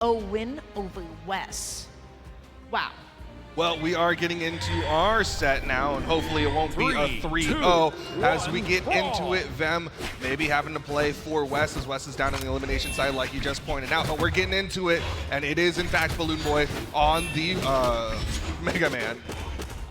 win over Wes. Wow. Well, we are getting into our set now, and hopefully it won't be a 3-0 as we get into it. Vem maybe having to play for Wes, as Wes is down on the elimination side like you just pointed out, but we're getting into it, and it is in fact BalloonBoy on the Mega Man.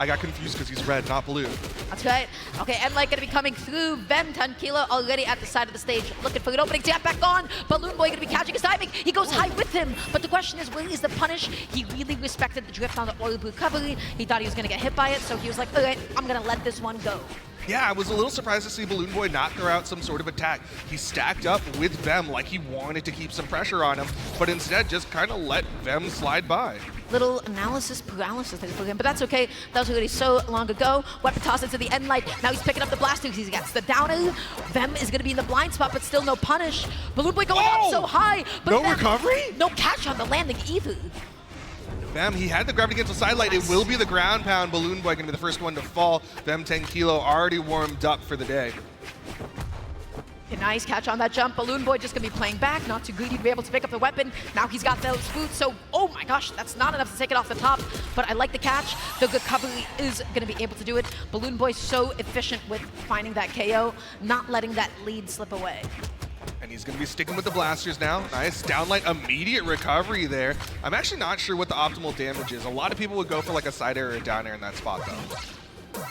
I got confused because he's red, not blue. That's right. Okay, Enlight gonna be coming through. V3M already at the side of the stage, looking for an opening. Jab back on. BalloonBoy gonna be catching his timing. He goes high with him, but the question is, where is the punish? He really respected the drift on the orb recovery. He thought he was gonna get hit by it, so he was like, all right, I'm gonna let this one go. Yeah, I was a little surprised to see BalloonBoy not throw out some sort of attack. He stacked up with Vem like he wanted to keep some pressure on him, but instead just kind of let Vem slide by. Little analysis paralysis there for him, but that's okay. That was already so long ago. Weapon toss into the Enlight. Now he's picking up the blaster. He gets the downer. Vem is going to be in the blind spot, but still no punish. BalloonBoy going up so high, but no recovery? No catch on the landing either. Vem, he had the gravity cancel sidelight. It will be the ground pound. BalloonBoy going to be the first one to fall. V3M already warmed up for the day. A nice catch on that jump. BalloonBoy just going to be playing back. Not too greedy to be able to pick up the weapon. Now he's got those boots, so oh my gosh, that's not enough to take it off the top. But I like the catch. The recovery is going to be able to do it. BalloonBoy so efficient with finding that KO, not letting that lead slip away. And he's going to be sticking with the blasters now. Nice downlight, immediate recovery there. I'm actually not sure what the optimal damage is. A lot of people would go for like a side air or a down air in that spot though.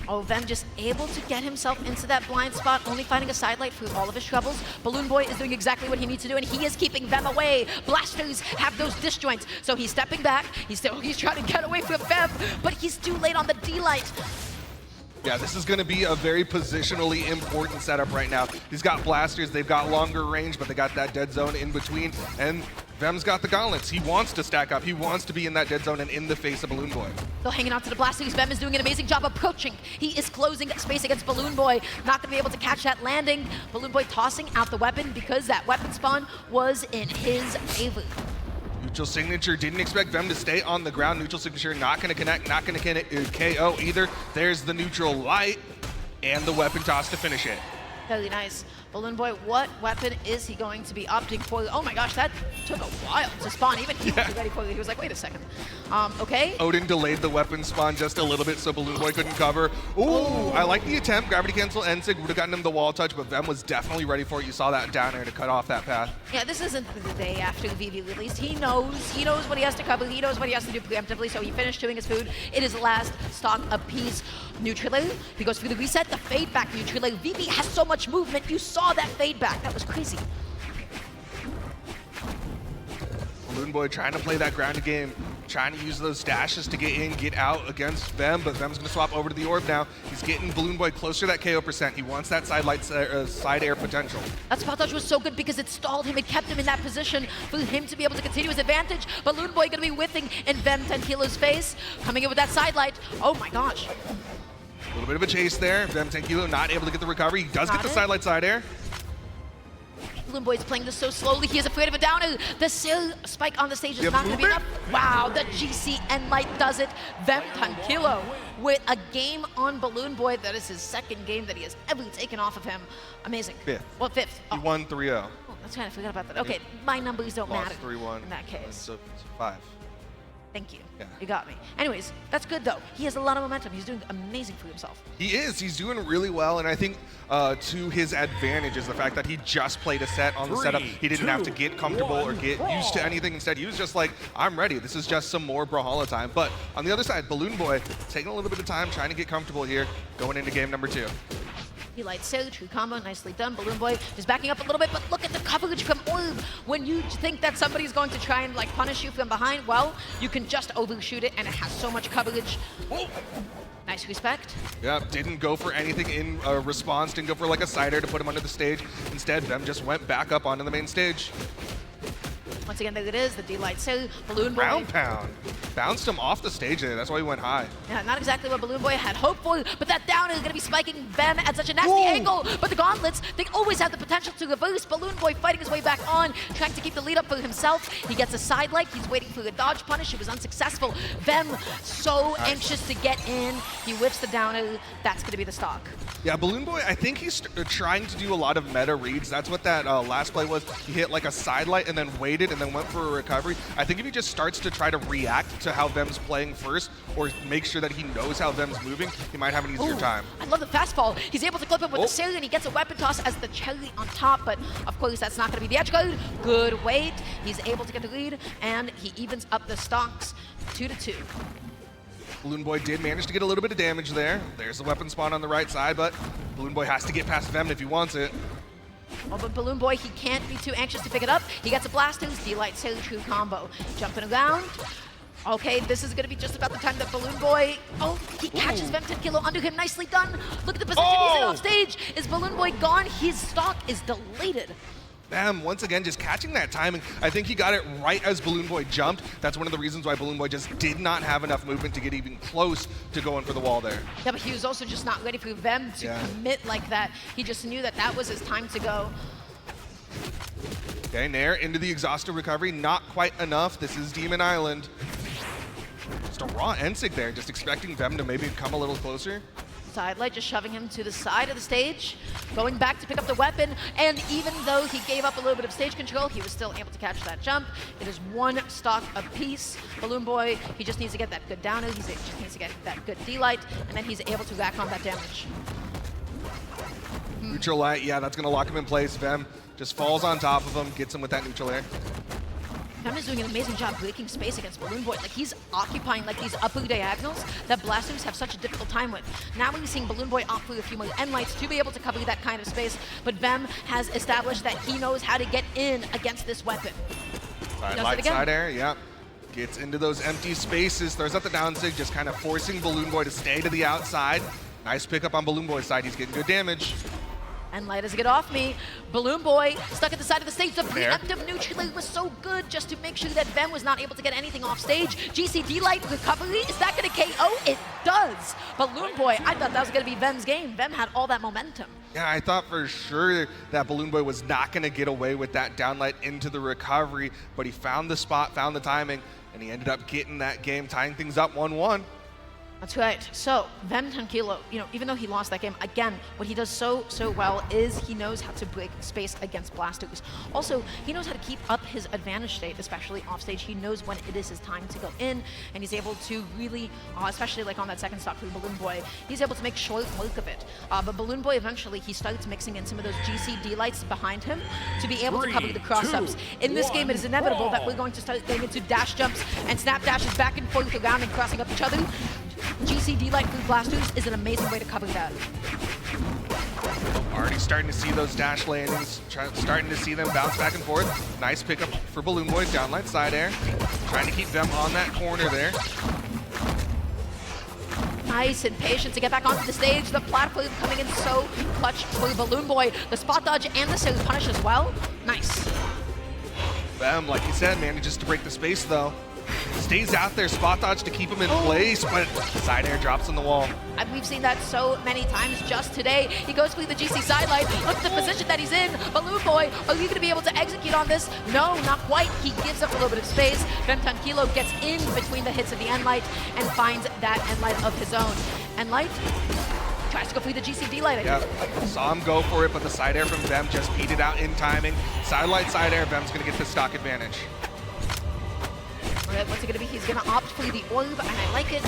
Oh, Vem just able to get himself into that blind spot, only finding a sidelight through all of his troubles. BalloonBoy is doing exactly what he needs to do, and he is keeping Vem away. Blasters have those disjoints, so he's stepping back. He's trying to get away from Vem, but he's too late on the D-light. Yeah, this is going to be a very positionally important setup right now. He's got blasters, they've got longer range, but they got that dead zone in between, and Vem's got the gauntlets. He wants to stack up. He wants to be in that dead zone and in the face of BalloonBoy. Still hanging on to the blasters. Vem is doing an amazing job approaching. He is closing space against BalloonBoy. Not going to be able to catch that landing. BalloonBoy tossing out the weapon because that weapon spawn was in his favor. Neutral signature, didn't expect Vem to stay on the ground. Neutral signature not going to connect, not going to KO either. There's the neutral light and the weapon toss to finish it. Very nice. BalloonBoy, what weapon is he going to be opting for? Oh my gosh, that took a while to spawn. Even he was ready for it. He was like, wait a second. Okay. Odin delayed the weapon spawn just a little bit so BalloonBoy couldn't cover. Ooh, I like the attempt. Gravity cancel, Ensig would have gotten him the wall touch, but Vem was definitely ready for it. You saw that down there to cut off that path. Yeah, this isn't the day after the VV release. He knows what he has to cover. He knows what he has to do preemptively, so he finished chewing his food. It is the last stock apiece. Neutrally, he goes through the reset, the fade back neutrally. VV has so much movement. You saw that fade back. That was crazy. BalloonBoy trying to play that grounded game, trying to use those dashes to get in, get out against Vem, but Vem's going to swap over to the orb now. He's getting BalloonBoy closer to that KO percent. He wants that side air potential. That spot dodge was so good because it stalled him. It kept him in that position for him to be able to continue his advantage. BalloonBoy going to be whiffing in V3M's face, coming in with that side light. Oh my gosh. A little bit of a chase there. V3M not able to get the recovery. He does get the sidelight side air. BalloonBoy is playing this so slowly. He is afraid of a downer. The spike on the stage is not going to be enough. Wow, the GC Enlight does it. V3M with a game on BalloonBoy. That is his second game that he has ever taken off of him. Amazing. Fifth. Well, fifth. He won 3-0. Oh, that's right. I forgot about that. Okay, my numbers don't matter 3-1 in that case. So 5. Thank you. Yeah. You got me. Anyways, that's good though. He has a lot of momentum. He's doing amazing for himself. He is. He's doing really well, and I think to his advantage is the fact that he just played a set on the setup. He didn't have to get comfortable or get used to anything. Instead, he was just like, I'm ready. This is just some more Brawlhalla time. But on the other side, BalloonBoy taking a little bit of time, trying to get comfortable here, going into game number 2. He lights Sage, true combo, nicely done. BalloonBoy is backing up a little bit, but look at the coverage from Orb. When you think that somebody's going to try and like punish you from behind, well, you can just overshoot it, and it has so much coverage. Whoa. Nice respect. Yeah, didn't go for anything in response, didn't go for like a side air to put him under the stage. Instead, Vem just went back up onto the main stage. Once again, there it is, the D-Light Sage, BalloonBoy. Ground pound. Bounced him off the stage there, that's why he went high. Yeah, not exactly what BalloonBoy had hoped for, but that down is going to be spiking Vem at such a nasty angle. But the gauntlets, they always have the potential to reverse. BalloonBoy fighting his way back on, trying to keep the lead up for himself. He gets a side light, he's waiting for a dodge punish, it was unsuccessful. Vem, so anxious to get in. He whips the downer, that's going to be the stock. Yeah, BalloonBoy, I think he's trying to do a lot of meta reads. That's what that last play was. He hit like a side light and then waited and and then went for a recovery. I think if he just starts to try to react to how Vem's playing first, or make sure that he knows how Vem's moving, he might have an easier time. I love the fastball. He's able to clip him with the sail, and he gets a weapon toss as the cherry on top, but of course that's not going to be the edge guard. Good wait. He's able to get the lead, and he evens up the stocks 2-2. BalloonBoy did manage to get a little bit of damage there. There's the weapon spawn on the right side, but BalloonBoy has to get past Vem if he wants it. Oh, but BalloonBoy, he can't be too anxious to pick it up. He gets a blast his D-Light Sail True combo. Jumping around. Okay, this is going to be just about the time that BalloonBoy, he catches V3M under him. Nicely done. Look at the position he's in off stage. Is BalloonBoy gone? His stock is deleted. Vem, once again, just catching that timing. I think he got it right as BalloonBoy jumped. That's one of the reasons why BalloonBoy just did not have enough movement to get even close to going for the wall there. Yeah, but he was also just not ready for Vem to commit like that. He just knew that that was his time to go. Okay, Nair into the exhausted recovery. Not quite enough. This is Demon Island. Just a raw Ensig there, just expecting Vem to maybe come a little closer. Sidelight just shoving him to the side of the stage, going back to pick up the weapon, and even though he gave up a little bit of stage control, he was still able to catch that jump. It is one stock apiece. BalloonBoy, he just needs to get that good downer, he just needs to get that good D-Light, and then he's able to rack on that damage. Neutral light, yeah, that's gonna lock him in place. Vem just falls on top of him, gets him with that neutral air. Vem is doing an amazing job breaking space against BalloonBoy. Like, he's occupying like these upper diagonals that blasters have such a difficult time with. Now we're seeing BalloonBoy opt for a few more end lights to be able to cover that kind of space, but Vem has established that he knows how to get in against this weapon. Light side air, yeah. Gets into those empty spaces, throws out the down sig, just kind of forcing BalloonBoy to stay to the outside. Nice pickup on BalloonBoy's side, he's getting good damage. And light as get off me. BalloonBoy stuck at the side of the stage. The preemptive neutral was so good just to make sure that Vem was not able to get anything off stage. GCD light recovery, is that going to KO? It does. BalloonBoy, I thought that was going to be Vem's game. Vem had all that momentum. Yeah, I thought for sure that BalloonBoy was not going to get away with that downlight into the recovery, but he found the spot, found the timing, and he ended up getting that game, tying things up 1-1. That's right. So, V3M, even though he lost that game, again, what he does so well is he knows how to break space against blasters. Also, he knows how to keep up his advantage state, especially off stage. He knows when it is his time to go in, and he's able to really, especially like on that second stock for BalloonBoy, he's able to make short work of it. But BalloonBoy, eventually, he starts mixing in some of those GCD lights behind him to be able to cover the cross-ups. In this game, it is inevitable that we're going to start getting into dash jumps and snap dashes back and forth around and crossing up each other. GCD light through blasters is an amazing way to cover that. Already starting to see those dash landings, starting to see them bounce back and forth. Nice pickup for BalloonBoy, downlight side air. Trying to keep them on that corner there. Nice and patient to get back onto the stage. The platform coming in so clutch for BalloonBoy. The spot dodge and the sail punish as well. Nice. Vem, like you said, manages to break the space though. Stays out there, spot dodge to keep him in place, but side air drops on the wall. And we've seen that so many times just today. He goes for the GC sidelight. Look at the position that he's in. BalloonBoy, are you going to be able to execute on this? No, not quite. He gives up a little bit of space. V3M gets in between the hits of the end light and finds that end light of his own. End light tries to go for the GCD light. Yeah, saw him go for it, but the side air from Vem just beat it out in timing. Sidelight, side air, Vem's going to get the stock advantage. What's it going to be? He's going to opt for the orb, and I like it.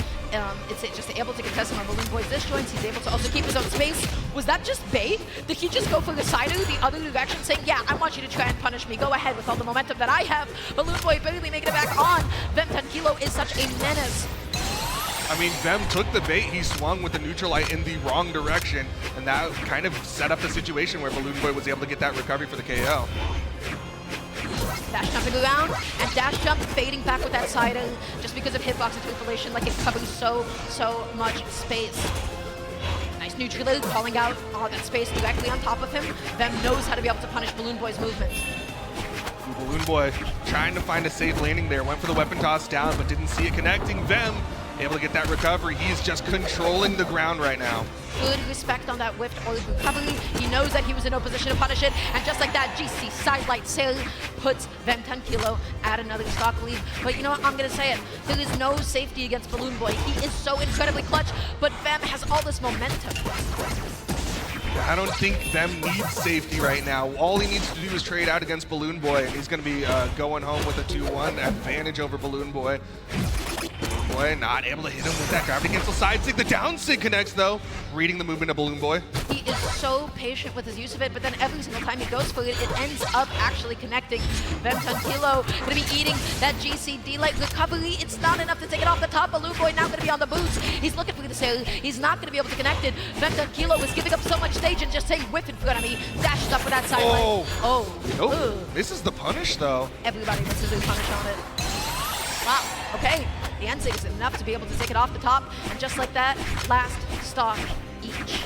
It's just able to contest him on BalloonBoy's disjoints. He's able to also keep his own space. Was that just bait? Did he just go for the side the other direction, saying, yeah, I want you to try and punish me. Go ahead with all the momentum that I have. BalloonBoy barely making it back on. V3M is such a menace. I mean, Vem took the bait, he swung with the neutral light in the wrong direction, and that kind of set up the situation where BalloonBoy was able to get that recovery for the KO. Dash jumping around, and dash jump fading back with that side in just because of hitbox interpolation, like it covers so much space. Nice neutral calling out all that space directly on top of him. Vem knows how to be able to punish BalloonBoy's movement. BalloonBoy trying to find a safe landing there, went for the weapon toss down, but didn't see it connecting. Vem able to get that recovery. He's just controlling the ground right now. Good respect on that whiffed orb recovery. He knows that he was in no position to punish it, and just like that, GC sidelight sail puts V3M at another stock lead. But you know what, I'm gonna say it. There is no safety against BalloonBoy. He is so incredibly clutch, but Vem has all this momentum. I don't think them needs safety right now. All he needs to do is trade out against BalloonBoy, and he's going to be going home with a 2-1 advantage over BalloonBoy. BalloonBoy not able to hit him with that gravity cancel side sig. The down sig connects though, reading the movement of BalloonBoy. He is so patient with his use of it, but then every single time he goes for it, it ends up actually connecting. V3M gonna be eating that GCD light recovery. It's not enough to take it off the top. BalloonBoy now gonna be on the boots. He's looking for the sail. He's not gonna be able to connect it. V3M was giving up so much stage and just saying whiff in front of me. Dashes up for that side light. Nope. Misses the punish though. Everybody misses the punish on it. Wow, okay. The N6 is enough to be able to take it off the top, and just like that, last stock each.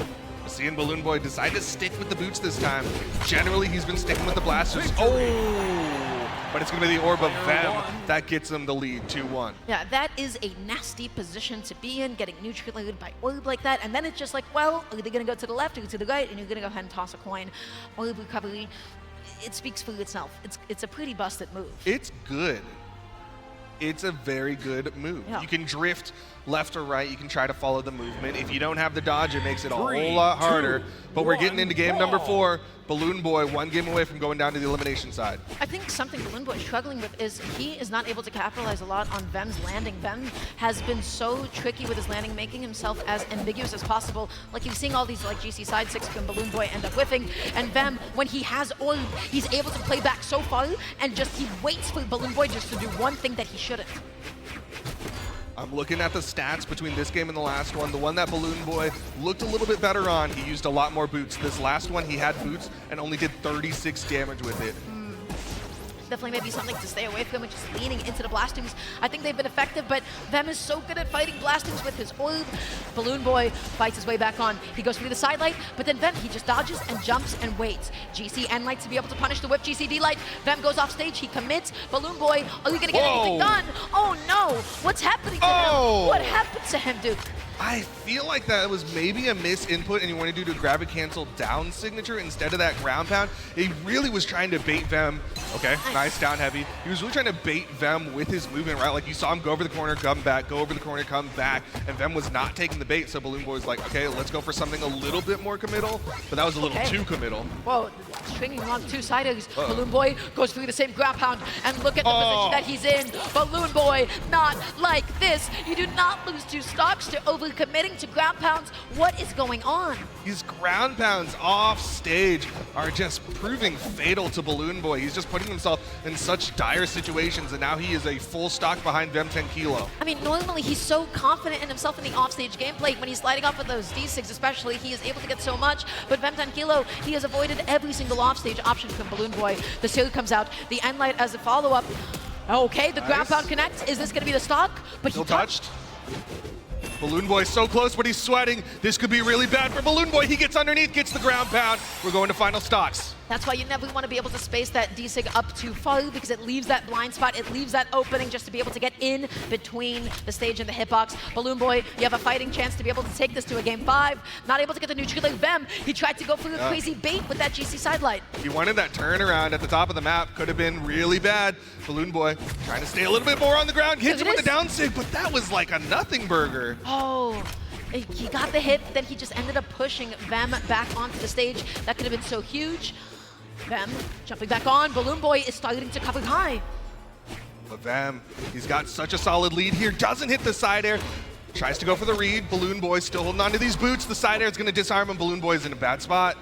Seeing BalloonBoy decide to stick with the boots this time. Generally, he's been sticking with the blasters. But it's going to be the Orb of Vem that gets him the lead, 2-1. Yeah, that is a nasty position to be in, getting neutralized by Orb like that. And then it's just like, well, are they going to go to the left or to the right? And you're going to go ahead and toss a coin. Orb recovery, it speaks for itself. It's a pretty busted move. It's good. It's a very good move. Yeah. You can drift left or right. You can try to follow the movement. If you don't have the dodge, it makes it a whole lot harder. But we're getting into game number 4. BalloonBoy 1 game away from going down to the elimination side. I think something BalloonBoy is struggling with is he is not able to capitalize a lot on Vem's landing. Vem has been so tricky with his landing, making himself as ambiguous as possible. Like you're seeing all these like GC side 6 from BalloonBoy end up whiffing, and Vem, when he has Orb, he's able to play back so far and just he waits for BalloonBoy just to do one thing that he shouldn't. I'm looking at the stats between this game and the last one. The one that BalloonBoy looked a little bit better on, he used a lot more boots. This last one, he had boots and only did 36 damage with it. Definitely maybe something to stay away from and just leaning into the blastings. I think they've been effective, but Vem is so good at fighting blastings with his Orb. BalloonBoy fights his way back on. He goes through the side light, but then Vem, he just dodges and jumps and waits. GC N light to be able to punish the whip GCD light. Vem goes off stage, he commits. BalloonBoy, are you gonna get anything done? Oh no, what's happening to him? What happened to him, Duke? I feel like that was maybe a misinput and you want to do the gravity cancel down signature instead of that ground pound. He really was trying to bait Vem. Okay, nice down heavy. He was really trying to bait Vem with his movement, right? Like you saw him go over the corner, come back, go over the corner, come back, and Vem was not taking the bait, so BalloonBoy was like, okay, let's go for something a little bit more committal, but that was a little too committal. Whoa, stringing along 2-siders. BalloonBoy goes through the same ground pound, and look at the position that he's in. BalloonBoy, not like this. You do not lose 2 stocks to over-committing to ground pounds. What is going on? These ground pounds off stage are just proving fatal to BalloonBoy. He's just putting himself in such dire situations, and now he is a full stock behind V3M. I mean, normally he's so confident in himself in the offstage gameplay. When he's sliding off with those D6 especially, he is able to get so much, but V3M, he has avoided every single offstage option from BalloonBoy. The Seal comes out, the End Light as a follow-up. Okay, the ground pound connects. Is this gonna be the stock? But he touched. BalloonBoy so close, but he's sweating. This could be really bad for BalloonBoy. He gets underneath, gets the ground pound. We're going to final stocks. That's why you never want to be able to space that D-Sig up too far because it leaves that blind spot, it leaves that opening just to be able to get in between the stage and the hitbox. BalloonBoy, you have a fighting chance to be able to take this to a game 5. Not able to get the neutral like Vem. He tried to go for a crazy bait with that GC sidelight. He wanted that turnaround at the top of the map. Could have been really bad. BalloonBoy trying to stay a little bit more on the ground. Hits him with the down sig, but that was like a nothing burger. Oh. He got the hit, then he just ended up pushing Vem back onto the stage. That could have been so huge. Vem jumping back on. BalloonBoy is starting to cover high. But Vem, he's got such a solid lead here. Doesn't hit the side air. Tries to go for the read. BalloonBoy still holding on to these boots. The side air is going to disarm him. BalloonBoy is in a bad spot.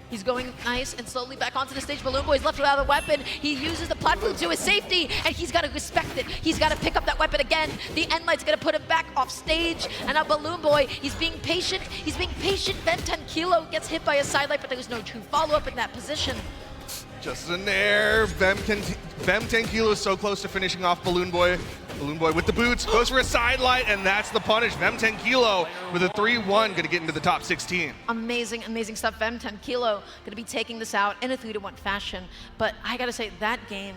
He's going nice and slowly back onto the stage. BalloonBoy's left without a weapon. He uses the platform to his safety, and he's got to respect it. He's got to pick up that weapon again. The End Light's going to put him back off stage. And now BalloonBoy, he's being patient. He's being patient. V3M gets hit by a sidelight, but there's no true follow-up in that position. Just in there. V3M is so close to finishing off BalloonBoy. BalloonBoy with the boots, goes for a side light, and that's the punish. V3M with a 3-1, going to get into the top 16. Amazing, amazing stuff. V3M going to be taking this out in a 3-1 fashion. But I got to say, that game,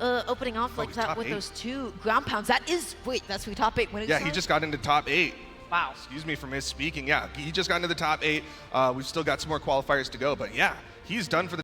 opening off like that with those 2 ground pounds, that is, wait, that's for top 8. Yeah, he just got into top 8. Wow. Excuse me for misspeaking. Yeah, he just got into the top 8. We've still got some more qualifiers to go, but yeah, he's done for the